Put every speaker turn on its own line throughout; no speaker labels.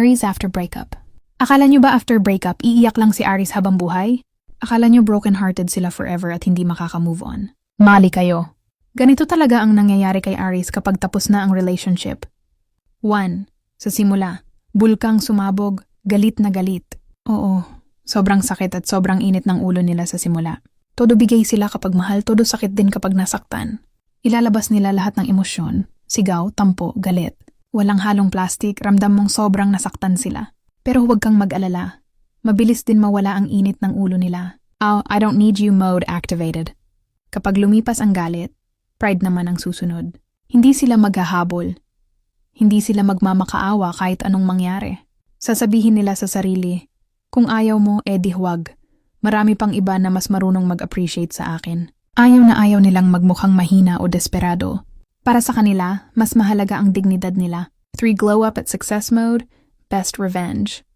Aries after breakup. Akala nyo ba after breakup, iiyak lang si Aries habang buhay? Akala nyo broken-hearted sila forever at hindi makaka-move on? Mali kayo. Ganito talaga ang nangyayari kay Aries kapag tapos na ang relationship. 1. Sa simula, bulkang sumabog, galit na galit. Oo, sobrang sakit at sobrang init ng ulo nila sa simula. Todo bigay sila kapag mahal, todo sakit din kapag nasaktan. Ilalabas nila lahat ng emosyon, sigaw, tampo, galit. Walang halong plastic, ramdam mong sobrang nasaktan sila. Pero huwag kang mag-alala. Mabilis din mawala ang init ng ulo nila. Oh, I don't need you mode activated. Kapag lumipas ang galit, pride naman ang susunod. Hindi sila maghahabol. Hindi sila magmamakaawa kahit anong mangyari. Sasabihin nila sa sarili, kung ayaw mo, edi huwag. Marami pang iba na mas marunong mag-appreciate sa akin. Ayaw na ayaw nilang magmukhang mahina o desperado. Para sa kanila, mas mahalaga ang dignidad nila. 3 glow up at success mode, best revenge.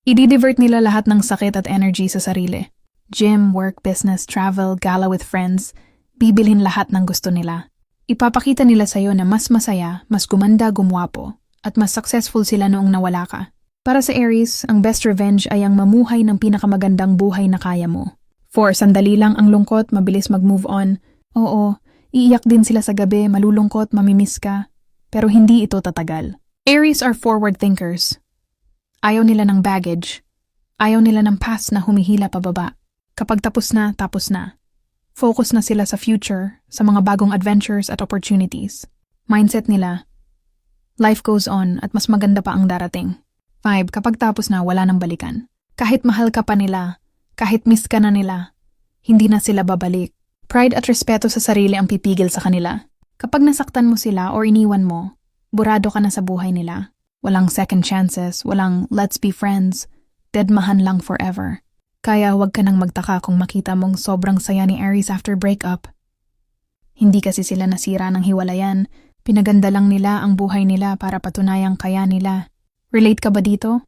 I-divert nila lahat ng sakit at energy sa sarili. Gym, work, business, travel, gala with friends. Bibilhin lahat ng gusto nila. Ipapakita nila sa'yo na mas masaya, mas gumanda, gumwapo, at mas successful sila noong nawala ka. Para sa Aries, ang best revenge ay ang mamuhay ng pinakamagandang buhay na kaya mo. 4. Sandali lang ang lungkot, mabilis mag-move on. Oo, iiyak din sila sa gabi, malulungkot, mamimiss ka. Pero hindi ito tatagal. Aries are forward thinkers. Ayaw nila ng baggage. Ayaw nila ng past na humihila pababa. Kapag tapos na, tapos na. Focus na sila sa future, sa mga bagong adventures at opportunities. Mindset nila, life goes on at mas maganda pa ang darating. 5. Kapag tapos na, wala nang balikan. Kahit mahal ka pa nila, kahit miss ka na nila, hindi na sila babalik. Pride at respeto sa sarili ang pipigil sa kanila. Kapag nasaktan mo sila or iniwan mo, burado ka na sa buhay nila. Walang second chances, walang let's be friends, deadmahan lang forever. Kaya huwag ka nang magtaka kung makita mong sobrang saya ni Aries after breakup. Hindi kasi sila nasira ng hiwalayan, pinaganda lang nila ang buhay nila para patunayang kaya nila. Relate ka ba dito?